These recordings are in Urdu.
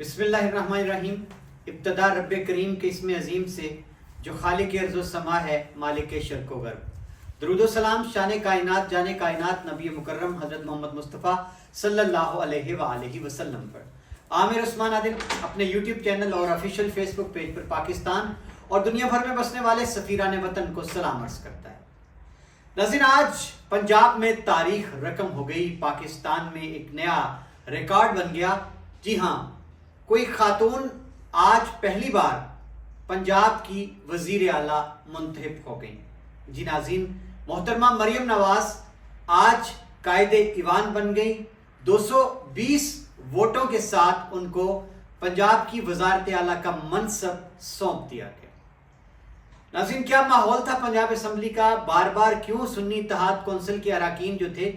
بسم اللہ الرحمن الرحیم۔ ابتدا رب کریم کے اسم عظیم سے جو خالق ارض و سما ہے، مالک شرق و غرب۔ درود و سلام شان کائنات جان کائنات نبی مکرم حضرت محمد مصطفیٰ صلی اللہ علیہ وآلہ وسلم پر۔ عامر عثمان عادل اپنے یوٹیوب چینل اور آفیشیل فیس بک پیج پر پاکستان اور دنیا بھر میں بسنے والے سفیران وطن کو سلام عرض کرتا ہے۔ ناظرین، آج پنجاب میں تاریخ رقم ہو گئی، پاکستان میں ایک نیا ریکارڈ بن گیا۔ جی ہاں، کوئی خاتون آج پہلی بار پنجاب کی وزیر اعلیٰ منتخب ہو گئی۔ جی ناظرین، محترمہ مریم نواز آج قائد ایوان بن گئی۔ 220 ووٹوں کے ساتھ ان کو پنجاب کی وزارت اعلیٰ کا منصب سونپ دیا گیا۔ ناظرین، کیا ماحول تھا پنجاب اسمبلی کا؟ بار بار کیوں سنی اتحاد کونسل کے اراکین جو تھے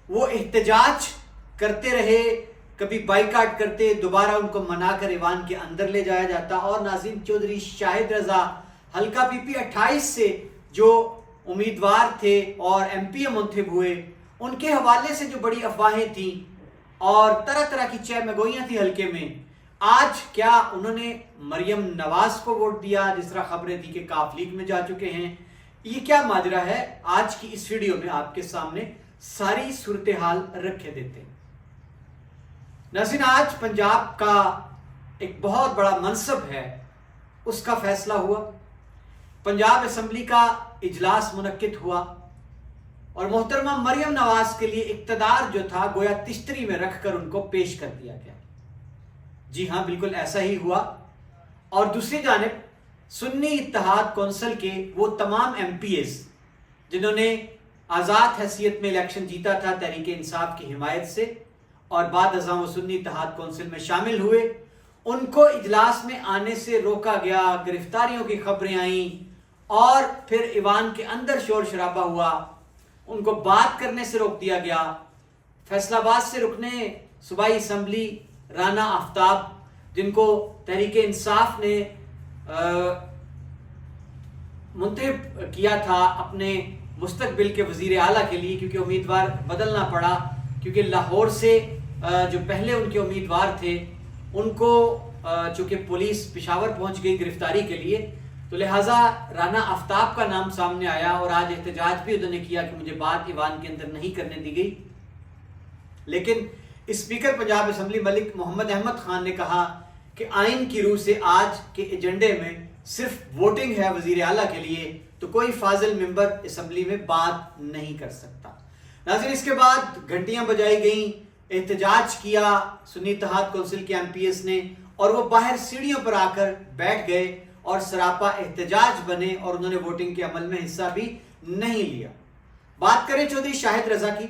وہ احتجاج کرتے رہے، کبھی بائیکاٹ کرتے، دوبارہ ان کو منا کر ایوان کے اندر لے جایا جاتا۔ اور ناظرین، چودھری شاہد رضا حلقہ پی پی 28 سے جو امیدوار تھے اور ایم پی منتخب ہوئے، ان کے حوالے سے جو بڑی افواہیں تھیں اور طرح طرح کی چہمگوئیاں تھیں حلقے میں، آج کیا انہوں نے مریم نواز کو ووٹ دیا؟ جس طرح خبریں تھیں کہ کاف لیگ میں جا چکے ہیں۔ یہ کیا ماجرا ہے؟ آج کی اس ویڈیو میں آپ کے سامنے ساری صورتحال رکھے دیتے ہیں۔ ناظرین، آج پنجاب کا ایک بہت بڑا منصب ہے، اس کا فیصلہ ہوا۔ پنجاب اسمبلی کا اجلاس منعقد ہوا اور محترمہ مریم نواز کے لیے اقتدار جو تھا گویا تشتری میں رکھ کر ان کو پیش کر دیا گیا۔ جی ہاں، بالکل ایسا ہی ہوا۔ اور دوسری جانب سنی اتحاد کونسل کے وہ تمام ایم پی ایز جنہوں نے آزاد حیثیت میں الیکشن جیتا تھا تحریک انصاف کی حمایت سے اور بعد ازاں وہ سنی اتحاد کونسل میں شامل ہوئے، ان کو اجلاس میں آنے سے روکا گیا، گرفتاریوں کی خبریں آئیں اور پھر ایوان کے اندر شور شرابہ ہوا، ان کو بات کرنے سے روک دیا گیا۔ فیصل آباد سے رکنے صوبائی اسمبلی رانا آفتاب، جن کو تحریک انصاف نے منتخب کیا تھا اپنے مستقبل کے وزیر اعلیٰ کے لیے، کیونکہ امیدوار بدلنا پڑا، کیونکہ لاہور سے جو پہلے ان کے امیدوار تھے ان کو چونکہ پولیس پشاور پہنچ گئی گرفتاری کے لیے، تو لہٰذا رانا آفتاب کا نام سامنے آیا اور آج احتجاج بھی انہوں نے کیا کہ مجھے بات ایوان کے اندر نہیں کرنے دی گئی۔ لیکن اسپیکر پنجاب اسمبلی ملک محمد احمد خان نے کہا کہ آئین کی روح سے آج کے ایجنڈے میں صرف ووٹنگ ہے وزیر اعلیٰ کے لیے، تو کوئی فاضل ممبر اسمبلی میں بات نہیں کر سکتا۔ ناظرین، اس کے بعد گھنٹیاں بجائی گئیں، احتجاج کیا سنی اتحاد کونسل کے ایم پی ایس نے، اور وہ باہر سیڑھیوں پر آ کر بیٹھ گئے اور سراپا احتجاج بنے اور انہوں نے ووٹنگ کے عمل میں حصہ بھی نہیں لیا۔ بات کریں چودھری شاہد رضا کی،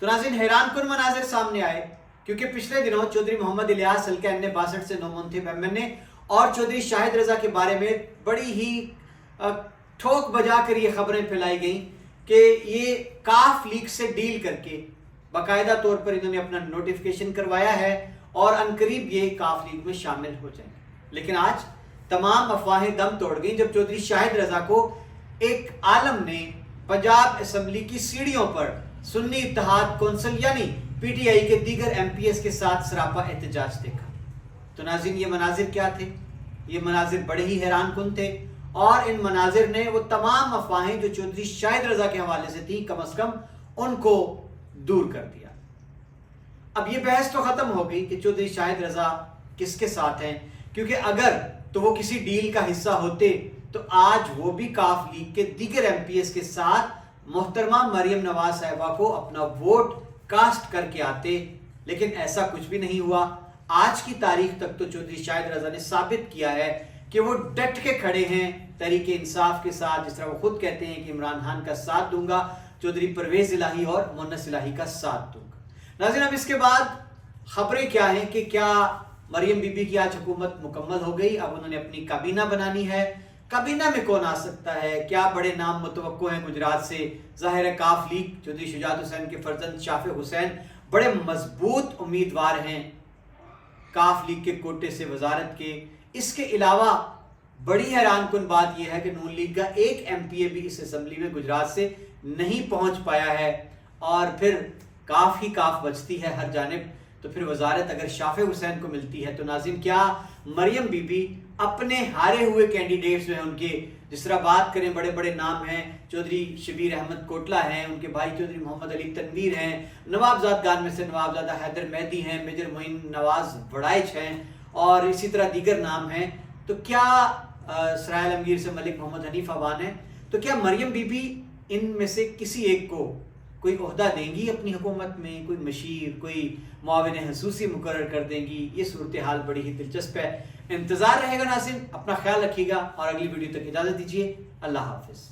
تو ناظرین حیران کن مناظر سامنے آئے، کیونکہ پچھلے دنوں چودھری محمد الیاس حلقہ این 62 سے نومنتخب ایم این اے اور چودھری شاہد رضا کے بارے میں بڑی ہی ٹھوک بجا کر یہ خبریں پھیلائی گئیں کہ یہ کاف لیگ سے ڈیل کر کے باقاعدہ طور پر انہوں نے اپنا نوٹیفیکیشن کروایا ہے اور عنقریب یہ کاف لیگ میں شامل ہو جائیں گے۔ لیکن آج تمام افواہیں دم توڑ گئیں جب چودھری شاہد رضا کو ایک عالم نے پنجاب اسمبلی کی سیڑھیوں پر سنی اتحاد کونسل یعنی پی ٹی آئی کے دیگر ایم پی ایس کے ساتھ سراپا احتجاج دیکھا۔ تو ناظرین، یہ مناظر کیا تھے؟ یہ مناظر بڑے ہی حیران کن تھے، اور ان مناظر نے وہ تمام افواہیں جو چودھری شاہد رضا کے حوالے سے تھیں کم از کم ان کو دور کر دیا۔ اب یہ بحث تو ختم ہو گئی کہ چودھری شاہد رضا کس کے ساتھ ہیں، کیونکہ اگر تو وہ کسی ڈیل کا حصہ ہوتے تو آج وہ بھی کاف لیگ کے دیگر ایم پی ایس کے ساتھ محترمہ مریم نواز صاحبہ کو اپنا ووٹ کاسٹ کر کے آتے، لیکن ایسا کچھ بھی نہیں ہوا۔ آج کی تاریخ تک تو چودھری شاہد رضا نے ثابت کیا ہے کہ وہ ڈٹ کے کھڑے ہیں تحریک انصاف کے ساتھ، جس طرح وہ خود کہتے ہیں کہ عمران خان کا ساتھ دوں گا، چودھری پرویز الہی اور مونس الہی کا ساتھ دوں گا۔ ناظرین، اب اس کے بعد خبریں کیا ہیں کہ کیا مریم بی بی کی آج حکومت مکمل ہو گئی؟ اب انہوں نے اپنی کابینہ بنانی ہے۔ کابینہ میں کون آ سکتا ہے؟ کیا بڑے نام متوقع ہیں گجرات سے؟ ظاہر ہے کاف لیگ، چودھری شجاعت حسین کے فرزند شافع حسین بڑے مضبوط امیدوار ہیں کاف لیگ کے کوٹے سے وزارت کے۔ اس کے علاوہ بڑی حیران کن بات یہ ہے کہ نون لیگ کا ایک ایم پی اے بھی اس اسمبلی میں گجرات سے نہیں پہنچ پایا ہے، اور پھر کاف ہی کاف بچتی ہے ہر جانب۔ تو پھر وزارت اگر شافع حسین کو ملتی ہے تو ناظرین کیا مریم بی بی اپنے ہارے ہوئے کینڈیڈیٹس میں ان کے جس طرح بات کریں بڑے بڑے نام ہیں، چودھری شبیر احمد کوٹلہ ہیں، ان کے بھائی چودھری محمد علی تنویر ہیں، نوابزادگان میں سے نوابزادہ حیدر مہدی ہیں، میجر معین نواز وڑائچ ہیں اور اسی طرح دیگر نام ہیں، تو کیا سرائے عالمگیر سے ملک محمد حنیف عوان ہیں، تو کیا مریم بی بی ان میں سے کسی ایک کو کوئی عہدہ دیں گی اپنی حکومت میں، کوئی مشیر، کوئی معاون خصوصی مقرر کر دیں گی؟ یہ صورتحال بڑی ہی دلچسپ ہے، انتظار رہے گا ناظرین، اپنا خیال رکھیے گا اور اگلی ویڈیو تک اجازت دیجیے، اللہ حافظ۔